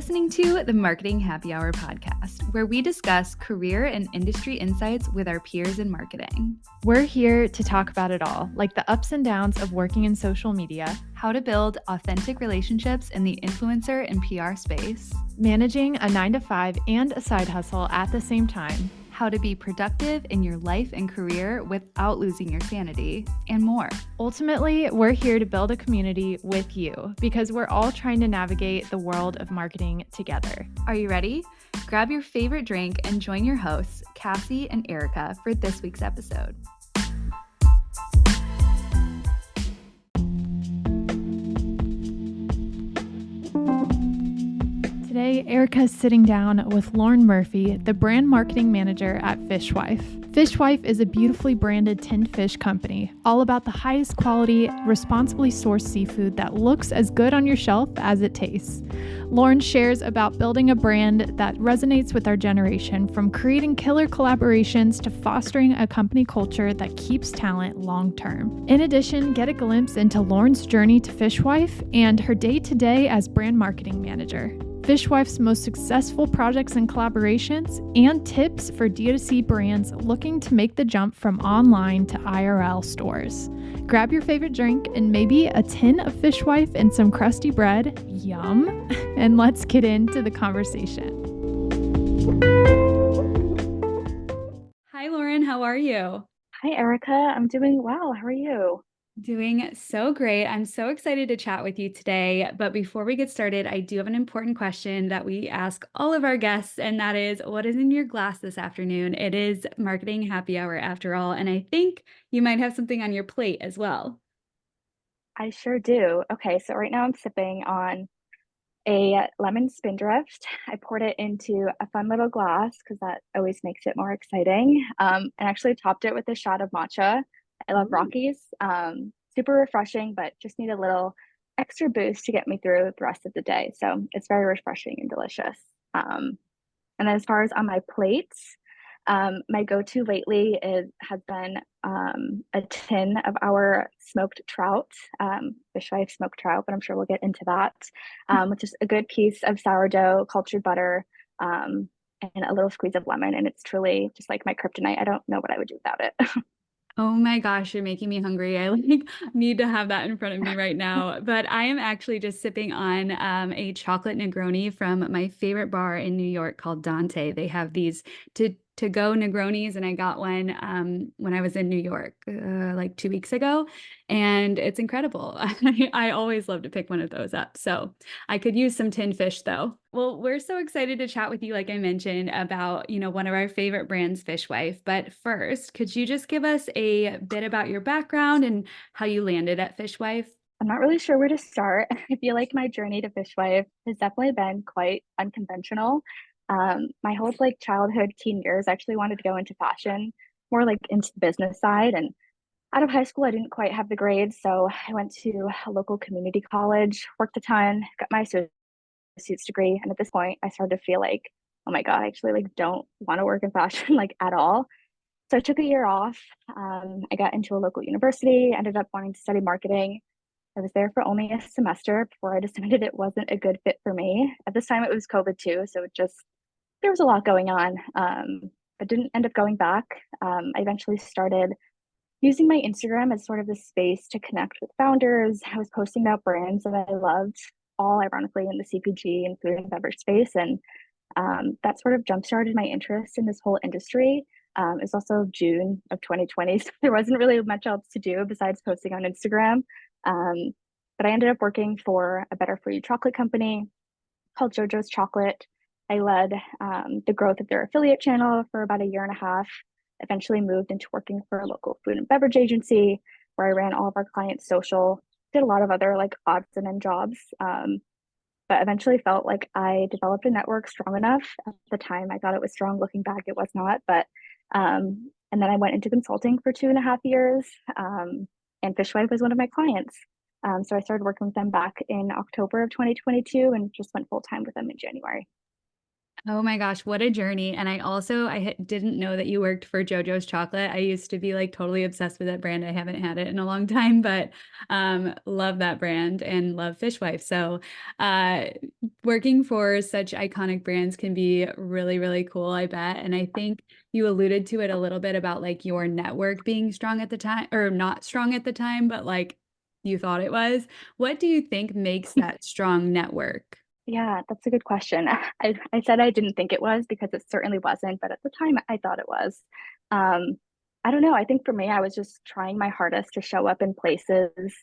listening to the Marketing Happy Hour podcast, where we discuss career and industry insights with our peers in marketing. We're here to talk about it all, like the ups and downs of working in social media, how to build authentic relationships in the influencer and PR space, managing a 9-to-5 and a side hustle at the same time, how to be productive in your life and career without losing your sanity, and more. Ultimately, we're here to build a community with you because we're all trying to navigate the world of marketing together. Are you ready? Grab your favorite drink and join your hosts, Cassie and Erica, for this week's episode. Today, Erica is sitting down with Lauren Murphy, the brand marketing manager at Fishwife. Fishwife is a beautifully branded tinned fish company, all about the highest quality, responsibly sourced seafood that looks as good on your shelf as it tastes. Lauren shares about building a brand that resonates with our generation, from creating killer collaborations to fostering a company culture that keeps talent long term. In addition, get a glimpse into Lauren's journey to Fishwife and her day-to-day as brand marketing manager, Fishwife's most successful projects and collaborations, and tips for D2C brands looking to make the jump from online to IRL stores. Grab your favorite drink and maybe a tin of Fishwife and some crusty bread. Yum! And let's get into the conversation. Hi, Lauren. How are you? Hi, Erica. I'm doing well. How are you? Doing so great. I'm so excited to chat with you today. But before we get started, I do have an important question that we ask all of our guests, and that is, what is in your glass this afternoon? It is Marketing Happy Hour after all, and I think you might have something on your plate as well. I sure do. Okay, so right now I'm sipping on a lemon spindrift. I poured it into a fun little glass because that always makes it more exciting. And actually topped it with a shot of matcha. I love Rockies. Super refreshing, but just need a little extra boost to get me through the rest of the day. So it's very refreshing and delicious. And then as far as on my plates, my go-to lately has been a tin of our smoked trout, Fishwife smoked trout, but I'm sure we'll get into that, which is a good piece of sourdough, cultured butter, and a little squeeze of lemon. And it's truly just like my kryptonite. I don't know what I would do without it. Oh my gosh, you're making me hungry. I need to have that in front of me right now. But I am actually just sipping on a chocolate Negroni from my favorite bar in New York called Dante. They have these to-go Negronis, and I got one when I was in New York like 2 weeks ago, and it's incredible. I always love to pick one of those up. So I could use some tin fish though. Well, we're so excited to chat with you, like I mentioned, about, one of our favorite brands, Fishwife. But first, could you just give us a bit about your background and how you landed at Fishwife? I'm not really sure where to start. I feel like my journey to Fishwife has definitely been quite unconventional. My whole childhood, teen years, I actually wanted to go into fashion, more like into the business side. And out of high school, I didn't quite have the grades, so I went to a local community college, worked a ton, got my associate's degree, and at this point, I started to feel like, oh my God, I actually don't want to work in fashion at all. So I took a year off. I got into a local university, ended up wanting to study marketing. I was there for only a semester before I decided it wasn't a good fit for me. At this time, it was COVID too, so there was a lot going on, but didn't end up going back. I eventually started using my Instagram as sort of a space to connect with founders. I was posting about brands that I loved, all ironically in the CPG and food and beverage space. And that sort of jump-started my interest in this whole industry. It's also June of 2020, so there wasn't really much else to do besides posting on Instagram. But I ended up working for a better for you chocolate company called JOJOs Chocolate. I led the growth of their affiliate channel for about a year and a half, eventually moved into working for a local food and beverage agency where I ran all of our clients' social, did a lot of other odds and end jobs, but eventually felt like I developed a network strong enough. At the time, I thought it was strong. Looking back, it was not. But and then I went into consulting for 2.5 years, and Fishwife was one of my clients. So I started working with them back in October of 2022 and just went full time with them in January. Oh my gosh, what a journey. And I didn't know that you worked for JOJOs chocolate. I used to be like totally obsessed with that brand. I haven't had it in a long time, but love that brand and love Fishwife. So uh working for such iconic brands can be really, really cool, I bet. And I think you alluded to it a little bit about like your network being strong at the time or not strong at the time, but like you thought it was. What do you think makes that strong network? Yeah, that's a good question. I said I didn't think it was because it certainly wasn't, but at the time I thought it was. Um, I don't know. I think for me, I was just trying my hardest to show up in places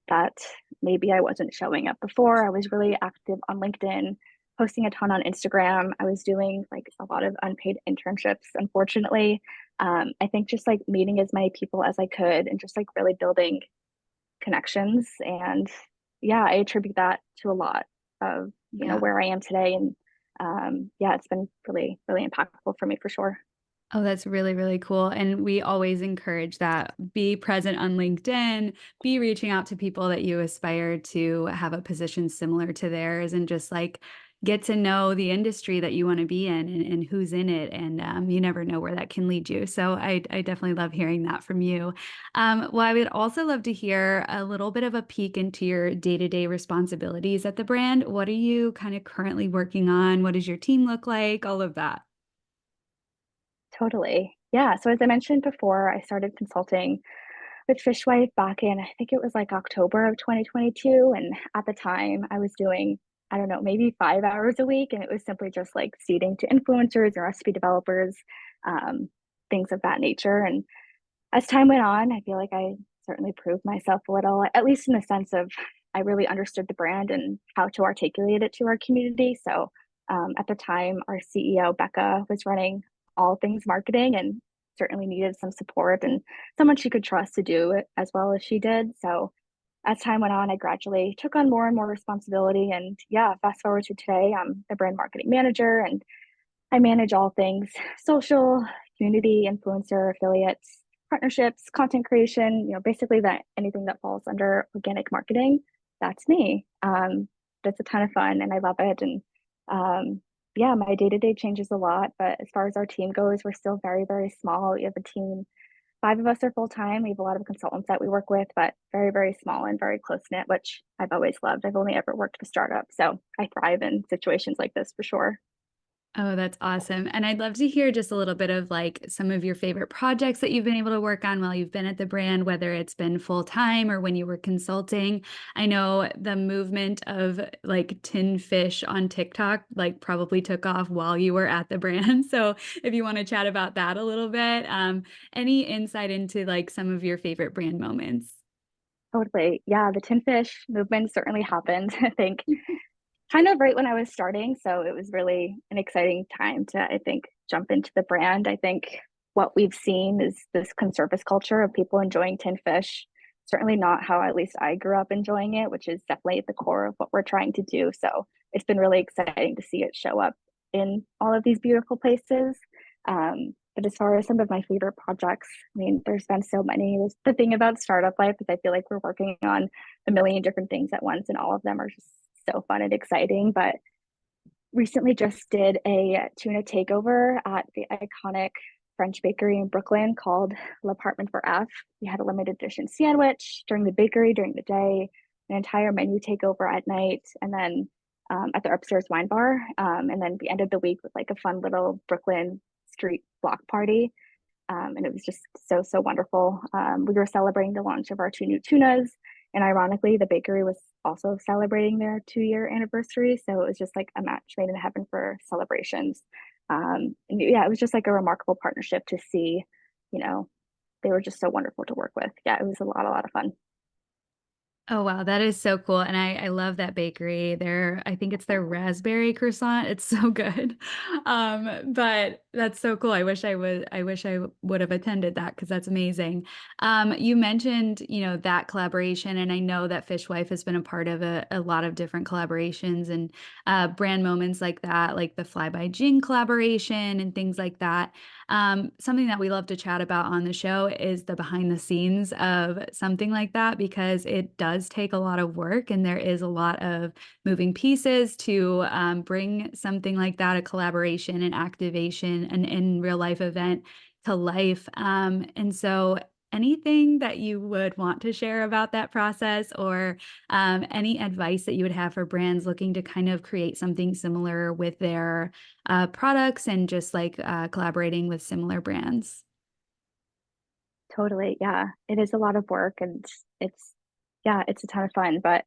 that maybe I wasn't showing up before. I was really active on LinkedIn, posting a ton on Instagram. I was doing like a lot of unpaid internships, unfortunately. I think just like meeting as many people as I could and just like really building connections. And yeah, I attribute that to a lot of, Yeah. where I am today. And yeah, it's been really, really impactful for me for sure. Oh, that's really, really cool. And we always encourage that. Be present on LinkedIn, be reaching out to people that you aspire to have a position similar to theirs, and just like get to know the industry that you want to be in and who's in it. And you never know where that can lead you. So I definitely love hearing that from you. Well, I would also love to hear a little bit of a peek into your day-to-day responsibilities at the brand. What are you kind of currently working on? What does your team look like? All of that. Totally. Yeah. So as I mentioned before, I started consulting with Fishwife back in, I think it was like October of 2022. And at the time, I was doing, I don't know, maybe 5 hours a week. And it was simply just like seeding to influencers and recipe developers, um, things of that nature. And as time went on, I feel like I certainly proved myself a little, at least in the sense of I really understood the brand and how to articulate it to our community. So at the time, our CEO, Becca, was running all things marketing and certainly needed some support and someone she could trust to do it as well as she did. So as time went on, I gradually took on more and more responsibility. And yeah, fast forward to today, I'm the brand marketing manager and I manage all things social, community, influencer, affiliates, partnerships, content creation, basically that anything that falls under organic marketing, that's me. That's a ton of fun and I love it. And yeah, my day to day changes a lot. But as far as our team goes, we're still very, very small. We have a team, five of us are full time. We have a lot of consultants that we work with, but very, very small and very close knit, which I've always loved. I've only ever worked with startups. So I thrive in situations like this for sure. Oh, that's awesome. And I'd love to hear just a little bit of like some of your favorite projects that you've been able to work on while you've been at the brand, whether it's been full time or when you were consulting. I know the movement of like tin fish on TikTok like probably took off while you were at the brand. So if you want to chat about that a little bit, any insight into like some of your favorite brand moments? Totally. Yeah, the tin fish movement certainly happened, I think, kind of right when I was starting. So it was really an exciting time to, I think, jump into the brand. I think what we've seen is this conservice culture of people enjoying tin fish. Certainly not how at least I grew up enjoying it, which is definitely at the core of what we're trying to do. So it's been really exciting to see it show up in all of these beautiful places. But as far as some of my favorite projects, I mean, there's been so many. The thing about startup life is I feel like we're working on a million different things at once, and all of them are just so fun and exciting. But recently just did a tuna takeover at the iconic French bakery in Brooklyn called L'Appartement for F. We had a limited edition sandwich during the bakery during the day, an entire menu takeover at night, and then at the upstairs wine bar. And then we ended the week with like a fun little Brooklyn street block party. And it was just so, so wonderful. We were celebrating the launch of our two new tunas. And ironically, the bakery was also celebrating their 2 year anniversary. So it was just like a match made in heaven for celebrations. And yeah, it was just like a remarkable partnership to see, you know, they were just so wonderful to work with. Yeah, it was a lot of fun. Oh wow, that is so cool. And I love that bakery. I think it's their raspberry croissant. It's so good. But that's so cool. I wish I would have attended that because that's amazing. You mentioned, you know, that collaboration, and I know that Fishwife has been a part of a lot of different collaborations and brand moments like that, like the Fly by Jing collaboration and things like that. Something that we love to chat about on the show is the behind the scenes of something like that, because it does take a lot of work and there is a lot of moving pieces to bring something like that, a collaboration and activation, an in real life event to life. And so anything that you would want to share about that process, or any advice that you would have for brands looking to kind of create something similar with their products and just like collaborating with similar brands? Totally. Yeah. It is a lot of work and it's, yeah, it's a ton of fun. But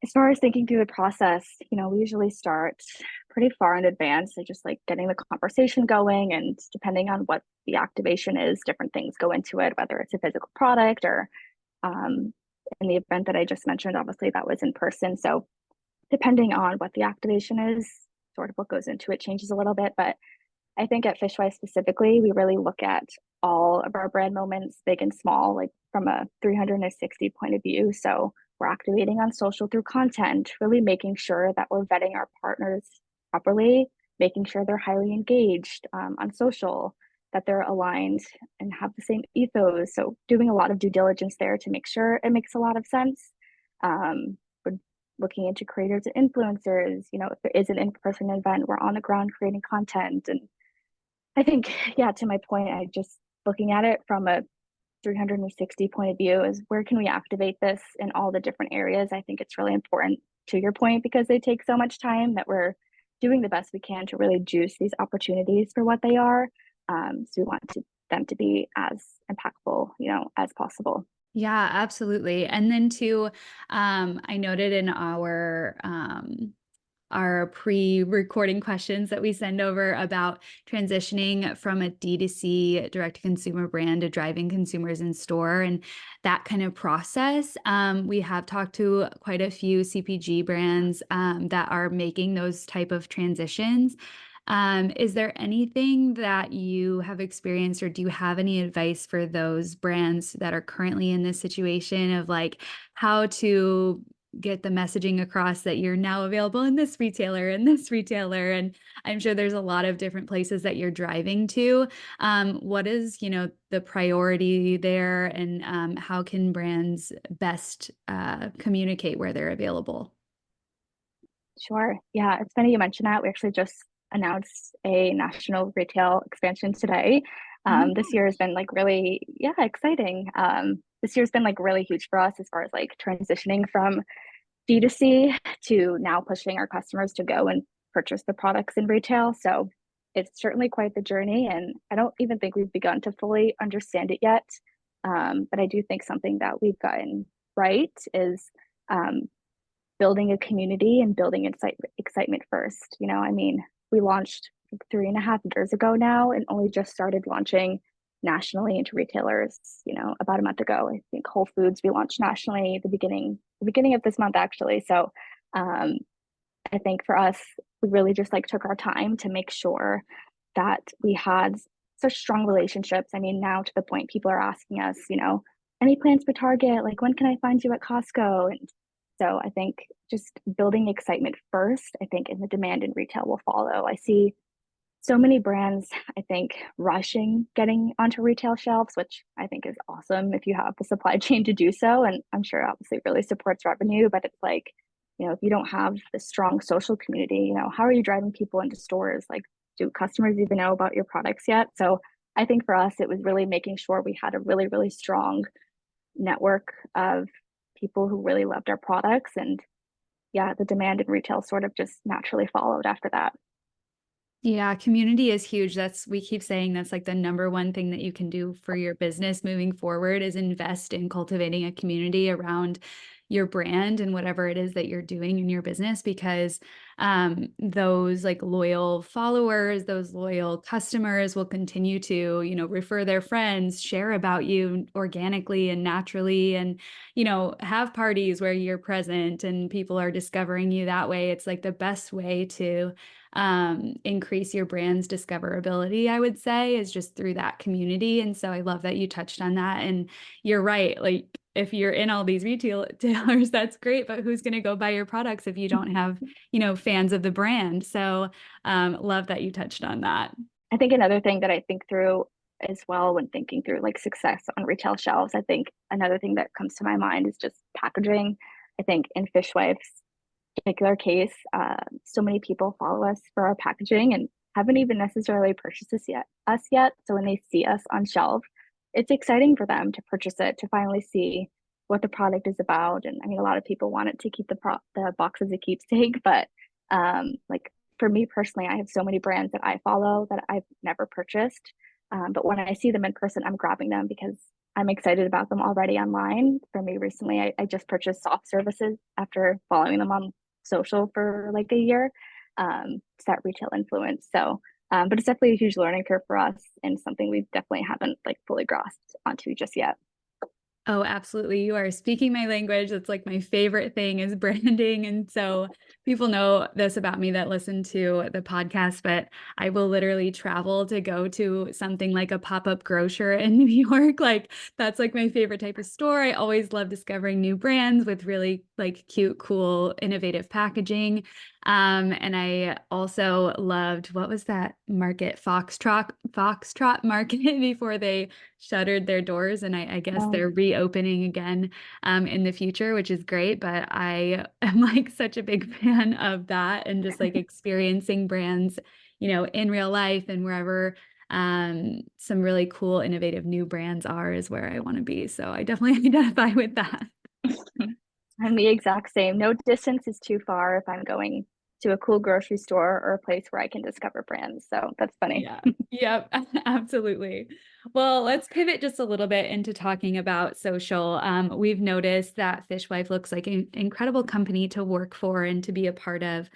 as far as thinking through the process, we usually start pretty far in advance. So just like getting the conversation going, and depending on what the activation is, different things go into it, whether it's a physical product or um, in the event that I just mentioned, obviously that was in person. So depending on what the activation is, sort of what goes into it changes a little bit. But I think at Fishwife specifically, we really look at all of our brand moments, big and small, like from a 360 point of view. So we're activating on social through content, really making sure that we're vetting our partners properly, making sure they're highly engaged on social, that they're aligned and have the same ethos. So doing a lot of due diligence there to make sure it makes a lot of sense. We're looking into creators and influencers. If there is an in-person event, we're on the ground creating content. And I think, yeah, to my point, I just looking at it from a 360 point of view is where can we activate this in all the different areas? I think it's really important, to your point, because they take so much time, that we're doing the best we can to really juice these opportunities for what they are. So we want them to be as impactful, as possible. Yeah, absolutely. And then too, I noted in our pre-recording questions that we send over about transitioning from a D2C direct-to-consumer brand to driving consumers in store and that kind of process. We have talked to quite a few CPG brands that are making those type of transitions. Is there anything that you have experienced, or do you have any advice for those brands that are currently in this situation of like how to get the messaging across that you're now available in this retailer and this retailer? And I'm sure there's a lot of different places that you're driving to. What is, the priority there, and how can brands best communicate where they're available? Sure. Yeah, it's funny you mentioned that. We actually just announced a national retail expansion today. This year has been like really, yeah, exciting. This year's been like really huge for us as far as like transitioning from D2C to now pushing our customers to go and purchase the products in retail. So it's certainly quite the journey, and I don't even think we've begun to fully understand it yet. But I do think something that we've gotten right is um, building a community and building excitement first. We launched 3.5 years ago now, and only just started launching nationally into retailers, about a month ago. I think Whole Foods we launched nationally the beginning of this month, actually. So um, I think for us, we really just like took our time to make sure that we had such strong relationships. I mean, now to the point people are asking us, any plans for Target? Like, when can I find you at Costco? And so I think just building excitement first, I think, and the demand in retail will follow. I see so many brands, I think, rushing getting onto retail shelves, which I think is awesome if you have the supply chain to do so. And I'm sure obviously it really supports revenue, but it's like, if you don't have the strong social community, how are you driving people into stores? Like, do customers even know about your products yet? So I think for us, it was really making sure we had a really, really strong network of people who really loved our products. And yeah, the demand in retail sort of just naturally followed after that. Yeah, community is huge. We keep saying that's like the number one thing that you can do for your business moving forward is invest in cultivating a community around your brand and whatever it is that you're doing in your business, because those like loyal followers, those loyal customers will continue to, refer their friends, share about you organically and naturally, and, have parties where you're present and people are discovering you that way. It's like the best way to increase your brand's discoverability, I would say, is just through that community. And so I love that you touched on that. And you're right. Like, if you're in all these retailers, that's great, but who's going to go buy your products if you don't have, fans of the brand? So love that you touched on that. I think another thing that I think through as well when thinking through like success on retail shelves, I think another thing that comes to my mind is just packaging. I think in Fishwife's particular case, so many people follow us for our packaging and haven't even necessarily purchased us yet. So when they see us on shelf, it's exciting for them to purchase it, to finally see what the product is about. And I mean, a lot of people want it to keep the box as a keepsake, but like for me personally, I have so many brands that I follow that I've never purchased. But when I see them in person, I'm grabbing them because I'm excited about them already online. For me, recently, I just purchased soft services after following them on social for like a year. It's that retail influence. So, but it's definitely a huge learning curve for us and something we definitely haven't like fully grasped onto just yet. Oh, absolutely. You are speaking my language. That's like my favorite thing is branding. And so people know this about me that listen to the podcast, but I will literally travel to go to something like a pop-up grocer in New York. Like that's like my favorite type of store. I always love discovering new brands with really like cute, cool, innovative packaging. And I also loved, what was that market? Foxtrot Market before they shuttered their doors. And I guess Um, they're reopening again in the future, which is great. But I am like such a big fan of that and just like experiencing brands, in real life and wherever some really cool, innovative new brands are is where I want to be. So I definitely identify with that. I'm the exact same. No distance is too far if I'm going to a cool grocery store or a place where I can discover brands. So that's funny. Yeah. Yep. Absolutely. Well, let's pivot just a little bit into talking about social. We've noticed that Fishwife looks like an incredible company to work for and to be a part of,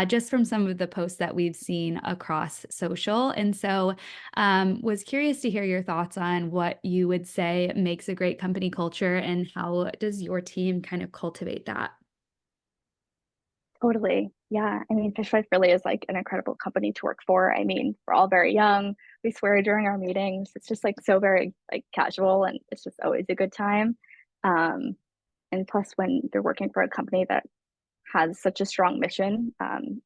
just from some of the posts that we've seen across social. And so, was curious to hear your thoughts on what you would say makes a great company culture and how does your team kind of cultivate that? Totally. Yeah. I mean, Fishwife really is like an incredible company to work for. I mean, we're all very young. We swear during our meetings. It's just like so very like casual and it's just always a good time. Um, and plus when you're working for a company that has such a strong mission,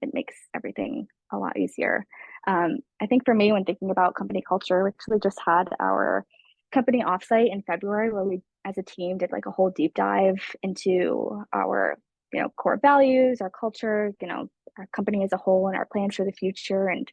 it makes everything a lot easier. I think for me, when thinking about company culture, we actually just had our company offsite in February where we, as a team, did like a whole deep dive into our, core values, our culture, our company as a whole, and our plans for the future, and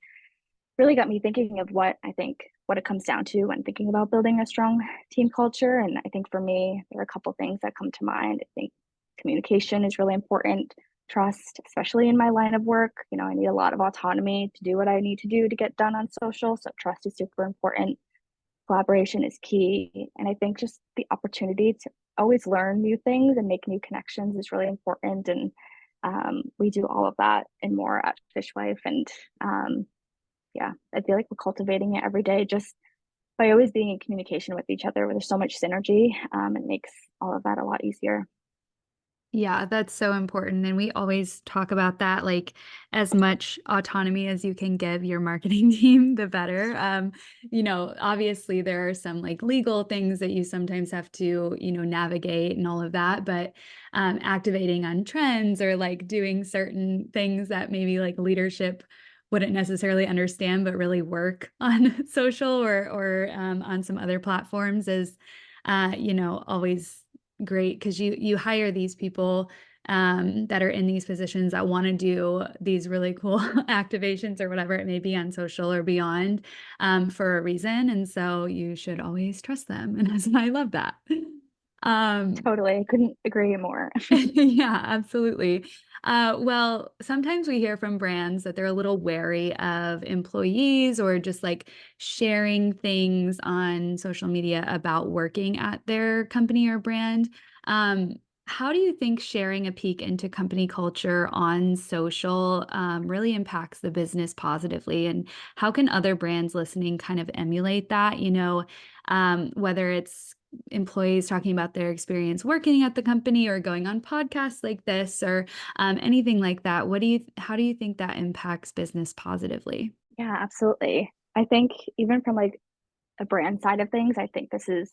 really got me thinking of what it comes down to when thinking about building a strong team culture. And I think for me, there are a couple things that come to mind. I think communication is really important, trust, especially in my line of work. I need a lot of autonomy to do what I need to do to get done on social. So trust is super important. Collaboration is key. And I think just the opportunity to always learn new things and make new connections is really important. And we do all of that and more at Fishwife. And yeah, I feel like we're cultivating it every day just by always being in communication with each other. Where there's so much synergy. It makes all of that a lot easier. Yeah, that's so important. And we always talk about that, like as much autonomy as you can give your marketing team, the better. Obviously there are some like legal things that you sometimes have to, navigate and all of that, but activating on trends or like doing certain things that maybe like leadership wouldn't necessarily understand, but really work on social or on some other platforms is, always great because you hire these people that are in these positions that want to do these really cool activations or whatever it may be on social or beyond for a reason. And so you should always trust them. And I love that. Um, Totally. I couldn't agree more. yeah, absolutely. Well, sometimes we hear from brands that they're a little wary of employees or just like sharing things on social media about working at their company or brand. Um, how do you think sharing a peek into company culture on social really impacts the business positively? And how can other brands listening kind of emulate that? Whether it's employees talking about their experience working at the company or going on podcasts like this or anything like that. How do you think that impacts business positively? Yeah, absolutely. I think even from like a brand side of things, I think this is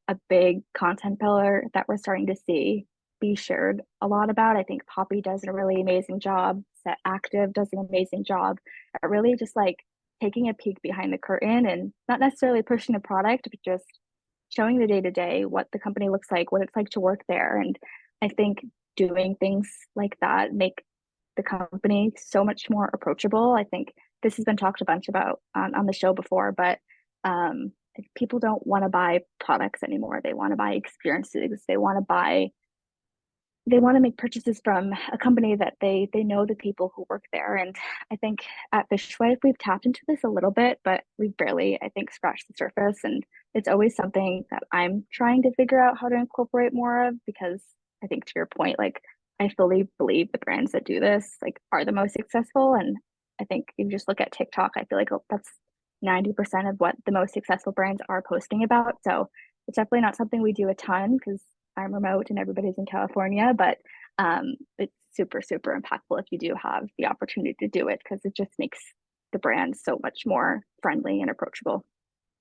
a big content pillar that we're starting to see be shared a lot about. I think Poppy does a really amazing job. Set Active does an amazing job at really just like taking a peek behind the curtain and not necessarily pushing the product, but just showing the day to day what the company looks like, what it's like to work there. And I think doing things like that make the company so much more approachable. I think this has been talked a bunch about on the show before, but people don't want to buy products anymore. They want to buy experiences. They want to make purchases from a company that they know the people who work there. And I think at Fishwife we've tapped into this a little bit, but we've barely, I think, scratched the surface. And it's always something that I'm trying to figure out how to incorporate more of, because I think, to your point, like, I fully believe the brands that do this like are the most successful. And I think if you just look at TikTok, I feel like that's 90% of what the most successful brands are posting about. So it's definitely not something we do a ton because I'm remote and everybody's in California, but it's super, super impactful if you do have the opportunity to do it, because it just makes the brand so much more friendly and approachable.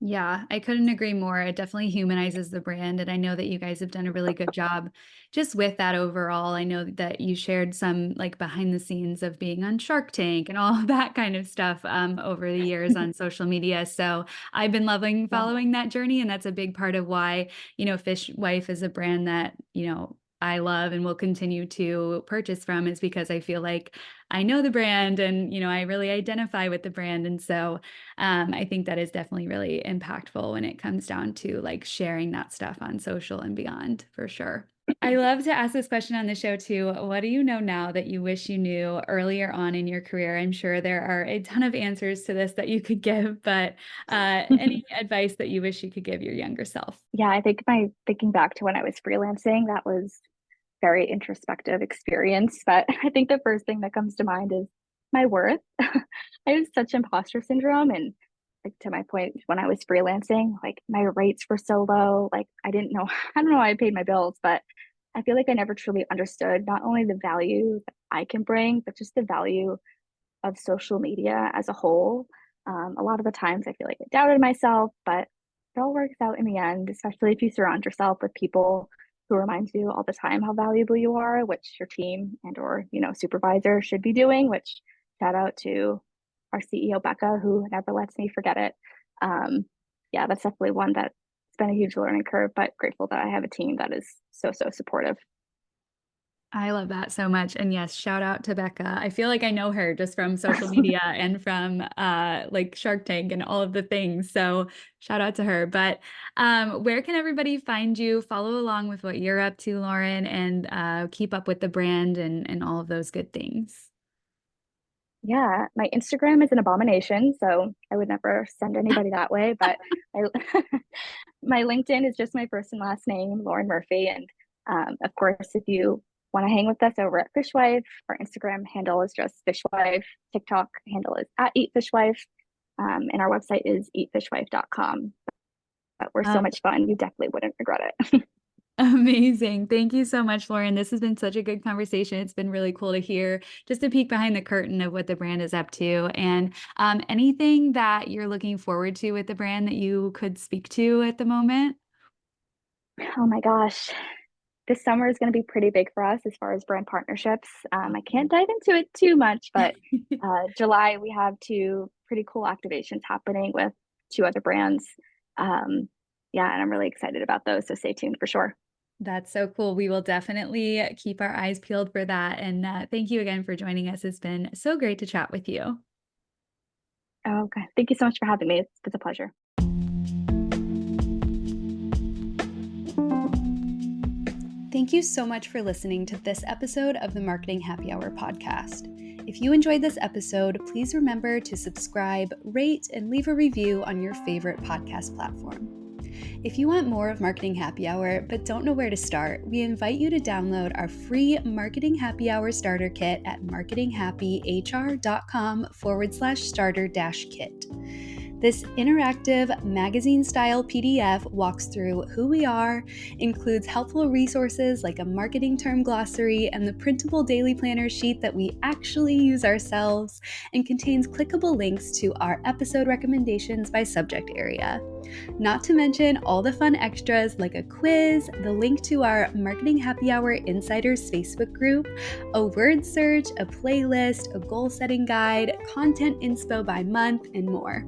Yeah, I couldn't agree more. It definitely humanizes the brand. And I know that you guys have done a really good job just with that overall. I know that you shared some like behind the scenes of being on Shark Tank and all of that kind of stuff over the years on social media. So I've been loving Yeah. following that journey. And that's a big part of why, Fishwife is a brand that, I love and will continue to purchase from, is because I feel like I know the brand and, I really identify with the brand. And so I think that is definitely really impactful when it comes down to like sharing that stuff on social and beyond, for sure. I love to ask this question on the show too. What do you know now that you wish you knew earlier on in your career? I'm sure there are a ton of answers to this that you could give, but any advice that you wish you could give your younger self? Yeah, I think my thinking back to when I was freelancing, that was very introspective experience. But I think the first thing that comes to mind is my worth. I have such imposter syndrome. And like, to my point, when I was freelancing, like, my rates were so low. Like, I don't know how I paid my bills, but I feel like I never truly understood not only the value that I can bring, but just the value of social media as a whole. A lot of the times I feel like I doubted myself, but it all works out in the end, especially if you surround yourself with people who remind you all the time how valuable you are, which your team and or, supervisor should be doing, which, shout out to our CEO, Becca, who never lets me forget it. Yeah, that's definitely one that's been a huge learning curve, but grateful that I have a team that is so, so supportive. I love that so much. And yes, shout out to Becca. I feel like I know her just from social media and from like Shark Tank and all of the things. So shout out to her. But where can everybody find you? Follow along with what you're up to, Lauren, and keep up with the brand and all of those good things. Yeah, my Instagram is an abomination, so I would never send anybody that way. But I, my LinkedIn is just my first and last name, Lauren Murphy. And of course, if you want to hang with us over at Fishwife, our Instagram handle is just Fishwife. TikTok handle is at Eat Fishwife. And our website is eatfishwife.com. But we're so much fun. You definitely wouldn't regret it. Amazing. Thank you so much, Lauren. This has been such a good conversation. It's been really cool to hear just a peek behind the curtain of what the brand is up to, and anything that you're looking forward to with the brand that you could speak to at the moment. Oh my gosh. This summer is going to be pretty big for us as far as brand partnerships. I can't dive into it too much, but July, we have two pretty cool activations happening with two other brands. Yeah, and I'm really excited about those. So stay tuned for sure. That's so cool. We will definitely keep our eyes peeled for that. And thank you again for joining us. It's been so great to chat with you. Okay. Thank you so much for having me. It's a pleasure. Thank you so much for listening to this episode of the Marketing Happy Hour podcast. If you enjoyed this episode, please remember to subscribe, rate, and leave a review on your favorite podcast platform. If you want more of Marketing Happy Hour but don't know where to start, we invite you to download our free Marketing Happy Hour starter kit at marketinghappyhr.com/starter-kit. This interactive magazine-style PDF walks through who we are, includes helpful resources like a marketing term glossary and the printable daily planner sheet that we actually use ourselves, and contains clickable links to our episode recommendations by subject area. Not to mention all the fun extras like a quiz, the link to our Marketing Happy Hour Insiders Facebook group, a word search, a playlist, a goal-setting guide, content inspo by month, and more.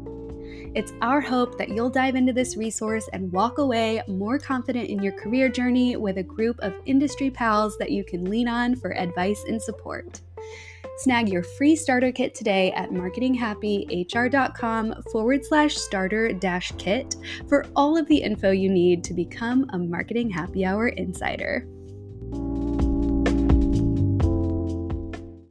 It's our hope that you'll dive into this resource and walk away more confident in your career journey with a group of industry pals that you can lean on for advice and support. Snag your free starter kit today at marketinghappyhr.com/starter-kit for all of the info you need to become a Marketing Happy Hour insider.